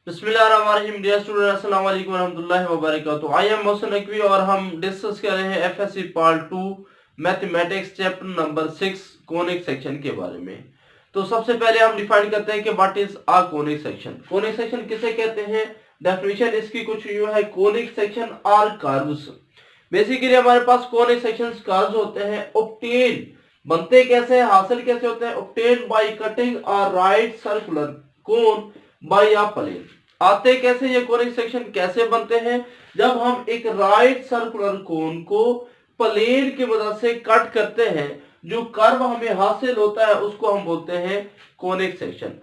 बिस्मिल्लाहिर्रहमानिर्रहीम। Dear student, अस्सलाम वालेकुम रहमतुल्लाहि व बरकातुहू। आई एम मोहसिन नकवी और हम डिस्कस कर रहे हैं FSc part 2 mathematics chapter number 6 conic section के बारे में। तो सबसे पहले हम डिफाइन करते हैं कि what is a conic section. Conic section किसे कहते हैं? डेफिनेशन इसकी कुछ यूं है, conic section are curves. Basically हमारे पास कोनिक सेक्शंस कर्व्स होते हैं। ऑब्टेन बनते कैसे हैं, हासिल कैसे होते हैं? Obtain by cutting a right circular cone by a plane. आते कैसे ये कोनिक सेक्शन, कैसे बनते हैं? जब हम एक राइट सर्कुलर कोन को प्लेन की मदद से कट करते हैं, जो कर्व हमें हासिल होता है उसको हम बोलते हैं कोनिक सेक्शन।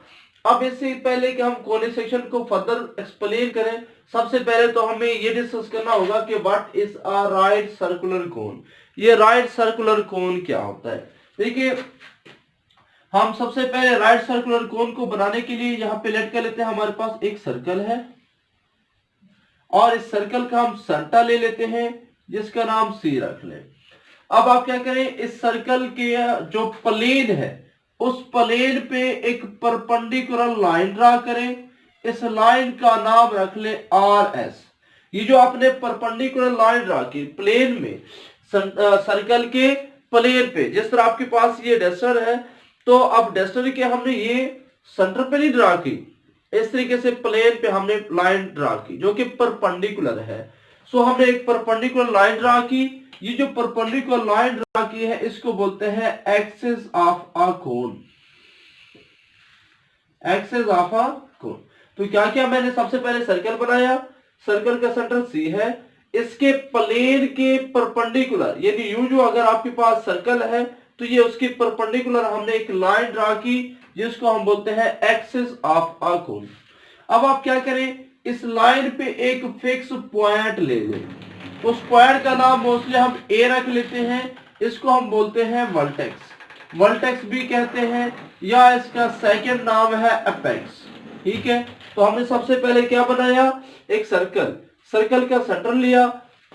अब इससे पहले कि हम कोनिक सेक्शन को फर्दर एक्सप्लेन करें, सबसे पहले तो हमें ये डिस्कस करना होगा कि what is a right circular कोन। ये राइट सर्कुलर कोन क्या होता है? देखिए, हम सबसे पहले राइट सर्कुलर कोन को बनाने के लिए यहां पे लेट कर लेते हैं। हमारे पास एक सर्कल है और इस सर्कल का हम सेंटर ले लेते हैं, जिसका नाम सी रख लें। अब आप क्या करें, इस सर्कल के जो प्लेन है उस प्लेन पे एक परपेंडिकुलर लाइन ड्रा करें। इस लाइन का नाम रख ले आर एस। ये जो आपने परपेंडिकुलर लाइन ड्रा की प्लेन में, सर्कल के प्लेन पे, जिस तरह आपके पास ये डस्टर है, तो अब डस्टर के हमने ये सेंटर पे नहीं ड्रा की, इस तरीके से प्लेन पे हमने लाइन ड्रा की जो कि परपेंडिकुलर है। सो हमने एक परपेंडिकुलर लाइन ड्रा की। ये जो परपेंडिकुलर लाइन ड्रा की है इसको बोलते हैं axis of a cone. Axis of a cone. तो क्या क्या मैंने सबसे पहले सर्कल बनाया, सर्कल का सेंटर सी है, इसके प्लेन के परपेंडिकुलर, यानी यू जो अगर आपके पास सर्कल है तो ये उसके परपेंडिकुलर हमने एक लाइन ड्रा की जिसको हम बोलते हैं एक्सिस ऑफ अ कोन। अब आप क्या करें, इस लाइन पे एक फिक्स पॉइंट ले लें। उस पॉइंट का नाम मोस्टली हम ए रख लेते हैं, इसको हम बोलते हैं वर्टेक्स। वर्टेक्स भी कहते हैं या इसका सेकंड नाम है अपेक्स। ठीक है, तो हमने सबसे पहले क्या बनाया, एक सर्कल, सर्कल का सेंटर लिया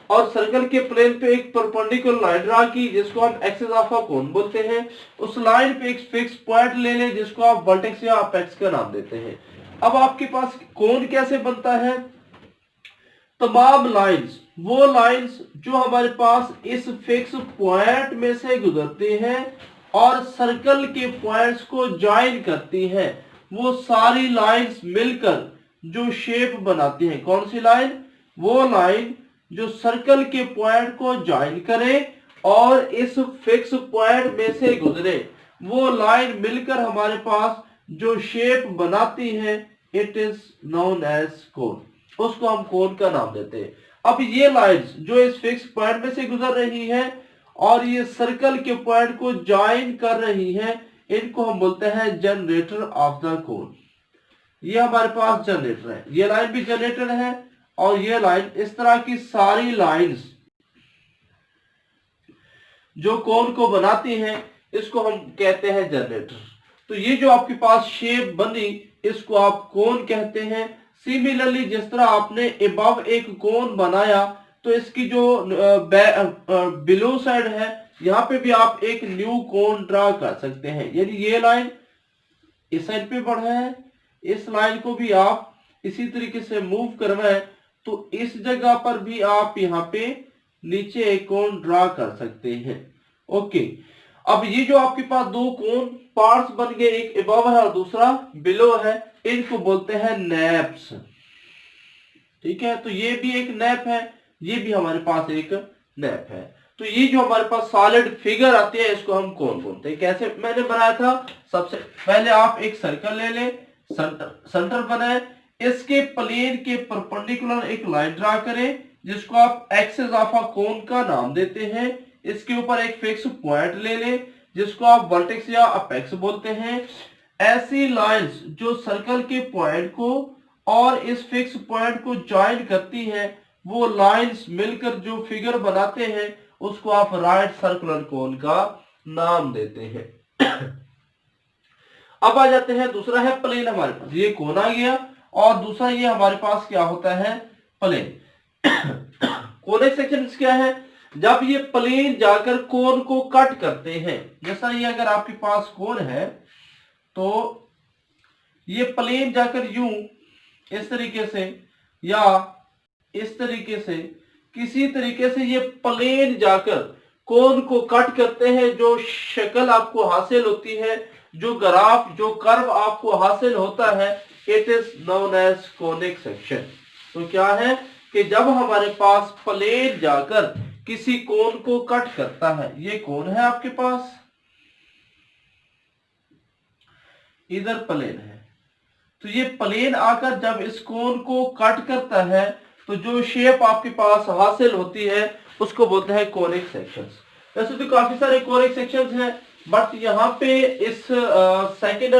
और सर्कल के प्लेन पे एक परपेंडिकुलर लाइन ड्रा की जिसको हम एक्सिस ऑफ अ कोन बोलते हैं। उस लाइन पे एक फिक्स पॉइंट ले लें जिसको आप वर्टेक्स या अपेक्स का नाम देते हैं। अब आपके पास कोन कैसे बनता है? तमाम लाइंस, वो लाइंस जो हमारे पास इस फिक्स पॉइंट में से गुजरती हैं और सर्कल के पॉइंट्स को ज्वाइन करती हैं, वो सारी लाइंस मिलकर जो शेप बनाती हैं। कौन सी लाइन? वो लाइन जो सर्कल के पॉइंट को ज्वाइन करे और इस फिक्स पॉइंट में से गुजरे, वो लाइन मिलकर हमारे पास जो शेप बनाती है, इट इज नोन एज कोन। उसको हम कोन का नाम देते हैं। अब ये लाइंस जो इस फिक्स पॉइंट में से गुजर रही हैं और ये सर्कल के पॉइंट को ज्वाइन कर रही हैं, इनको हम बोलते हैं जनरेटर ऑफ द कोन। ये हमारे पास जनरेटर है, ये लाइन भी जनरेटर है और ये लाइन, इस तरह की सारी लाइंस जो कोन को बनाती हैं इसको हम कहते हैं जनरेटर। तो ये जो आपके पास शेप बनी इसको आप कोन कहते हैं। सिमिलरली जिस तरह आपने अबव एक कोन बनाया तो इसकी जो बिलो साइड है, यहां पे भी आप एक न्यू कोन ड्रा कर सकते हैं। यानी ये लाइन इस साइड पे बढ़ा है, इस लाइन को भी आप इसी तरीके से मूव करवाएं तो इस जगह पर भी आप यहाँ पे नीचे एक कोन ड्रा कर सकते हैं। ओके, अब ये जो आपके पास दो कोन पार्ट्स बन गए, एक अबव है और दूसरा बिलो है, इनको बोलते हैं नैप्स। ठीक है, तो ये भी एक नैप है, ये भी हमारे पास एक नैप है। तो ये जो हमारे पास सॉलिड फिगर आती है इसको हम कोन बोलते हैं। कैसे मैंने बनाया था, सबसे पहले आप एक सर्कल ले लें, सेंटर बनाए, इसके प्लेन के परपेंडिकुलर एक लाइन ड्रा करें जिसको आप एक्सिस ऑफ अ कोन का नाम देते हैं। इसके ऊपर एक फिक्स पॉइंट ले लें जिसको आप वर्टेक्स या अपेक्स बोलते हैं। ऐसी लाइंस जो सर्कल के पॉइंट को और इस फिक्स पॉइंट को ज्वाइन करती हैं, वो लाइंस मिलकर जो फिगर बनाते हैं उसको आप राइट सर्कुलर कोन का नाम देते हैं। अब आ जाते हैं, दूसरा है प्लेन। हमारे पास ये कोन आ गया और दूसरा ये हमारे पास क्या होता है, प्लेन। कोनिक सेक्शंस क्या है? जब ये प्लेन जाकर कोन को कट करते हैं, जैसा ये अगर आपके पास कोन है तो ये प्लेन जाकर यूं इस तरीके से या इस तरीके से, किसी तरीके से ये प्लेन जाकर कोन को कट करते हैं, जो शक्ल आपको हासिल होती है, जो ग्राफ, जो कर्व आपको हासिल होता है, it is known as conic section. तो क्या है कि जब हमारे पास प्लेन जाकर किसी कोन को कट करता है, ये कोन है आपके पास, इधर प्लेन है, तो ये प्लेन आकर जब इस कोन को कट करता है तो जो शेप आपके पास हासिल होती है उसको बोलते हैं कोनिक सेक्शंस। वैसे तो काफी सारे कोनिक सेक्शंस हैं, बट यहाँ पे इस सेकेंड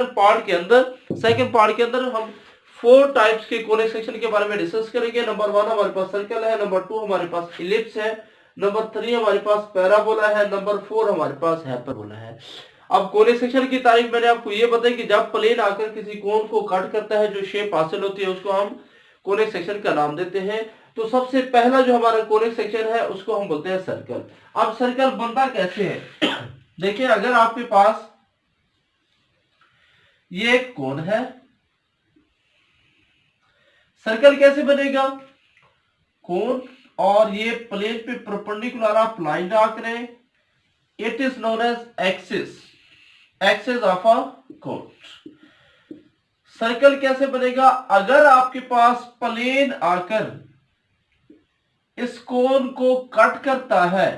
पार्ट के अंदर हम 4 टाइप्स के कोनिक सेक्शन के बारे में डिस्कस करेंगे। नंबर 1 हमारे पास सर्कल है, नंबर 2 हमारे पास इलिप्स है, नंबर 3 हमारे पास पैराबोला है, नंबर 4 हमारे पास हाइपरबोला है। अब कोनिक सेक्शन की तारीफ मैंने आपको ये बताई कि जब प्लेन आकर किसी कोन को कट करता है, जो शेप हासिल होती है, उसको हम कोनिक सेक्शन का नाम देते हैं। तो सबसे पहला जो हमारा कोनिक सेक्शन है उसको हम बोलते हैं सर्कल। अब सर्कल बनता कैसे है देखिए, अगर आपके पास ये एक कोन है, सर्कल कैसे बनेगा, कोन और ये प्लेन पे परपेंडिकुलर आप लाइन ड्रा करें, it is known as axis of a cone. Circle कैसे बनेगा, अगर आपके पास प्लेन आकर इस कोन को कट करता है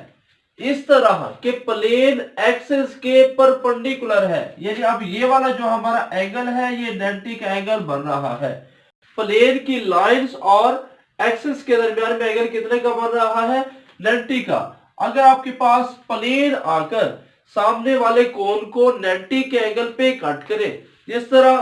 इस तरह के प्लेन एक्सिस के परपेंडिकुलर है, यानी अब ये वाला जो हमारा एंगल है ये 90 का एंगल बन रहा है, प्लेन की लाइंस और एक्सिस के दरमियान में एंगल कितने का बन रहा है, 90 का। अगर आपके पास प्लेन आकर सामने वाले कोन को 90 के एंगल पे कट करे, जिस तरह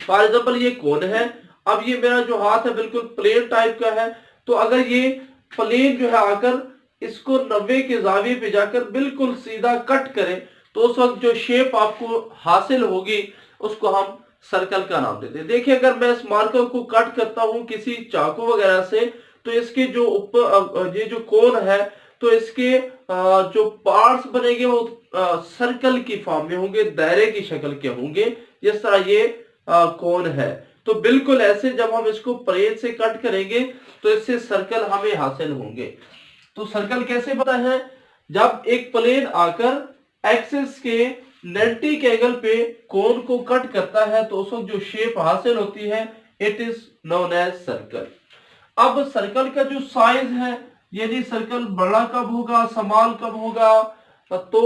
फॉर एग्जांपल ये कोन है, अब ये मेरा जो हाथ है बिल्कुल प्लेन टाइप का है, तो अगर ये प्लेन जो है आकर इसको 90 के जाविये पे जाकर बिल्कुल सीधा कट करे, तो उस वक्त जो शेप आपको हासिल होगी उसको हम सर्कल का नाम देते हैं। देखिए, अगर मैं इस मार्कर को कट करता हूं किसी चाकू वगैरह से, तो इसके जो ऊपर ये जो कोन है, तो इसके जो पार्ट्स बनेंगे वो सर्कल की फॉर्म में होंगे, दायरे की शक्ल के होंगे, जिस तरह ये कोन है। तो बिल्कुल ऐसे जब हम इसको प्लेन से कट करेंगे तो इससे सर्कल हमें हासिल होंगे। तो सर्कल कैसे बनता है, जब एक प्लेन आकर एक्सिस के 90 के एंगल पे कोन को कट करता है तो उस वक्त जो शेप हासिल होती है it is known as circle. अब सर्कल का जो साइज है, यानी सर्कल बड़ा कब होगा, स्मॉल कब होगा, तो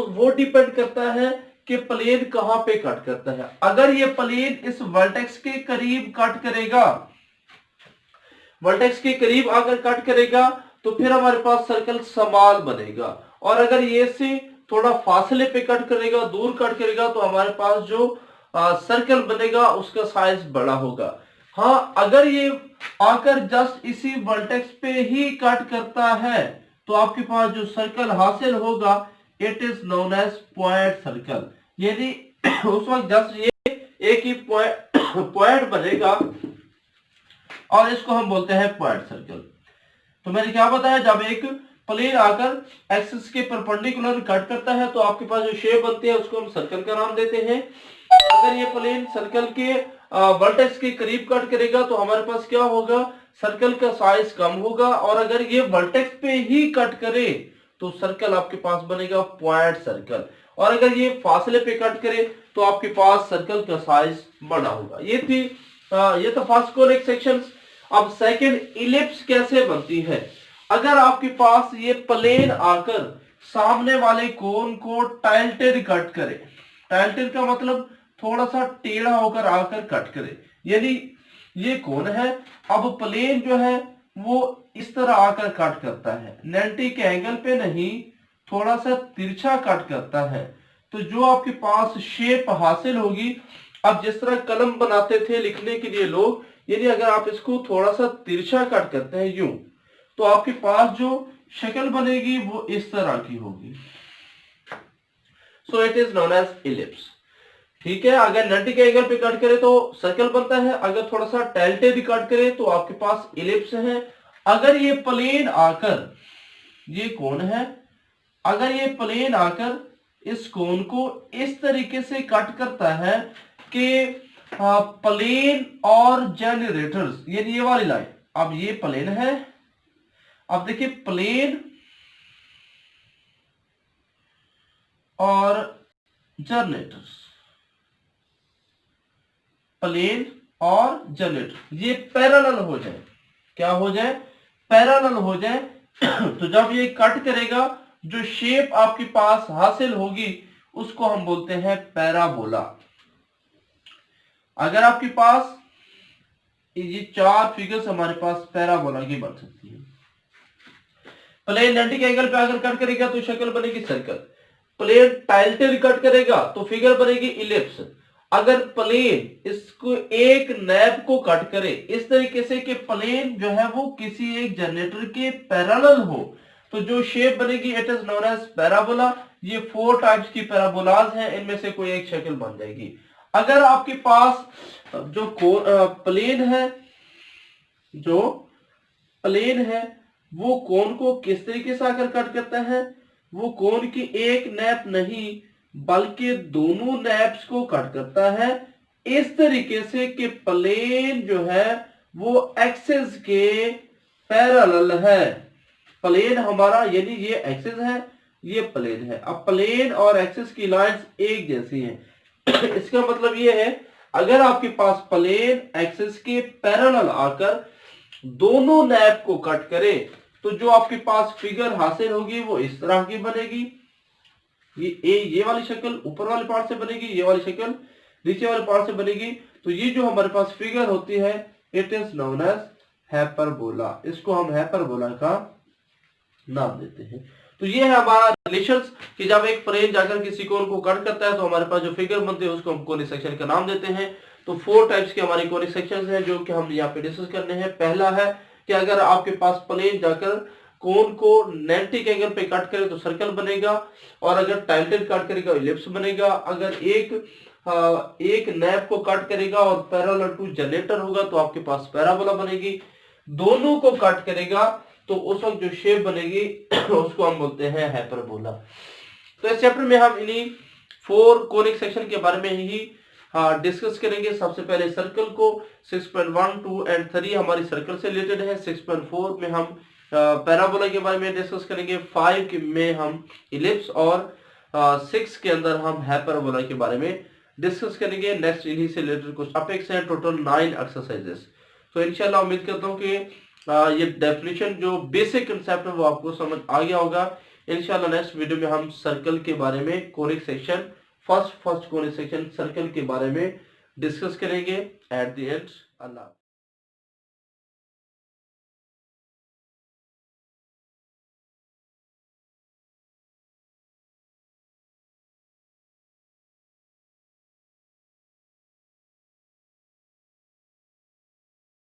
वो डिपेंड करता है कि प्लेन कहां पे कट करता है। अगर ये प्लेन इस वर्टेक्स के करीब कट करेगा, वर्टेक्स के करीब आकर कट करेगा, तो फिर हमारे पास सर्कल स्मॉल बनेगा। और अगर ये से थोड़ा फासले पे कट करेगा, दूर कट करेगा, तो हमारे पास जो सर्कल बनेगा उसका साइज बड़ा होगा। हाँ, अगर ये आकर जस्ट इसी वर्टेक्स पे ही कट करता है तो आपके पास जो सर्कल हासिल होगा it is known as point circle, यानी उस वक्त जस्ट ये एक ही पॉइंट बनेगा और इसको हम बोलते हैं पॉइंट सर्कल। तो मैंने क्या बताया, जब एक प्लेन आकर एक्सिस के परपेंडिकुलर कट करता है तो आपके पास जो शेप बनती है उसको हम सर्कल का नाम देते हैं। अगर ये प्लेन सर्कल के वर्टेक्स के करीब कट करेगा तो हमारे पास क्या होगा, सर्कल का साइज कम होगा, और अगर ये वर्टेक्स पे ही कट करे तो सर्कल आपके पास बनेगा पॉइंट सर्कल, और अगर ये फासले पे कट करे तो आपके पास सर्कल का साइज बड़ा होगा। ये तो फर्स्ट कोनिक सेक्शंस। अब सेकंड इलिप्स कैसे बनती है, अगर आपके पास ये प्लेन आकर सामने वाले कोन को टाइल्टेड कट करे, टाइल्टेड का मतलब थोड़ा सा टेढ़ा होकर आकर कट करे, यानी ये कोन है, अब प्लेन जो है वो इस तरह आकर कट करता है, 90 के एंगल पे नहीं, थोड़ा सा तिरछा कट करता है, तो जो आपके पास शेप हासिल होगी, अब जिस तरह कलम बनाते थे लिखने के लिए लोग, यानी अगर आप इसको थोड़ा सा तिरछा कट करते हैं यूं, तो आपके पास जो शक्ल बनेगी वो इस तरह की होगी। So it is known as ellipse. ठीक है, अगर 90 के एंगल पे कट करे तो सर्कल बनता है, अगर थोड़ा सा टाइल्टेड कट करे तो आपके पास इलिप्स है। अगर ये प्लेन आकर, ये कोन है, अगर ये प्लेन आकर इस कोन को इस तरीके से कट करता है कि प्लेन और जनरेटर्स, ये वाली लाइन, अब ये प्लेन है, अब देखिए प्लेन और जनरेटर्स, प्लेन और जनरेटर ये पैरेलल हो जाए, क्या हो जाए, पैरेलल हो जाए। तो जब ये कट करेगा, जो शेप आपके पास हासिल होगी उसको हम बोलते हैं पैराबोला। अगर आपके पास ये चार फिगर्स हमारे पास पैराबोला की बन सकती है। प्लेन 90 एंगल पे अगर कट करेगा तो शक्ल बनेगी सर्कल, प्लेन टाइल्टेड कट करेगा तो फिगर बनेगी इलिप्स। अगर प्लेन इसको एक नैब को कट करे इस तरीके से कि प्लेन जो है वो किसी एक जनरेटर के पैरेलल हो, तो जो शेप बनेगी it is known as parabola. ये 4 टाइप्स की पैराबोलाज हैं, इनमें से कोई एक शक्ल बन जाएगी। अगर आपके पास जो प्लेन है, जो प्लेन है वो कोन को किस तरीके से आकर कट करता है, वो कोन की एक नैप नहीं बल्कि दोनों नैप्स को कट करता है इस तरीके से कि प्लेन जो है वो एक्सिस के पैरेलल है। प्लेन हमारा यानी ये एक्सिस है, ये प्लेन है। अब प्लेन और एक्सिस की लाइंस एक जैसी हैं। इसका मतलब ये है अगर आपके पास प्लेन एक्सिस के पैरेलल आकर दोनों नैप को कट करे तो जो आपके पास फिगर हासिल होगी वो इस तरह की बनेगी। ये वाली शक्ल ऊपर वाले पार्ट से बनेगी, ये वाली शक्ल नीचे वाले पार्ट से बनेगी। तो ये जो हमारे पास फिगर होती है it is known as hyperbola. इसको हम हाइपरबोला का नाम देते हैं। तो ये है हमारा रिलेशंस कि जब एक प्लेन जाकर किसी कोन को कट करता है तो हमारे पास जो फिगर बनते हैं उसको हम कोनिक सेक्शन का नाम देते हैं। तो 4 टाइप्स के हमारे कोनिक सेक्शंस हैं जो कि हम यहाँ पे डिस्कस करने हैं। पहला है कि अगर आपके पास प्लेन जाकर कोन को 90 एंगल पे कट करे तो सर्कल बनेगा, और अगर टाइल्टेड कट करेगा इलिप्स बनेगा। अगर एक नैप को कट करेगा और पैरेलल टू जनरेटर होगा तो आपके पास पैराबोला बनेगी। दोनों को कट करेगा तो उस वक्त जो शेप बनेगी उसको हम बोलते हैं हाइपरबोला। तो इस चैप्टर में हम इन्हीं 4 कोनिक सेक्शन के बारे में ही डिस्कस करेंगे। सबसे पहले सर्कल को 6.1, 2 एंड 3 हमारी सर्कल से रिलेटेड है। 6.4 में हम पैराबोला के बारे में डिस्कस करेंगे। 5 में हम इलिप्स और 6 के अंदर हम हाइपरबोला के बारे में डिस्कस करेंगे। नेक्स्ट इन्हीं से रिलेटेड कुछ टॉपिक्स हैं, टोटल 9 एक्सरसाइजेस। तो इंशाल्लाह उम्मीद करता हूँ कि ये डेफिनेशन जो बेसिक कंसेप्ट है वो आपको समझ आ गया होगा। इंशाल्लाह नेक्स्ट वीडियो में हम सर्कल के बारे में conic section first conic section circle के बारे में डिस्कस करेंगे एट द एंड। अल्लाह।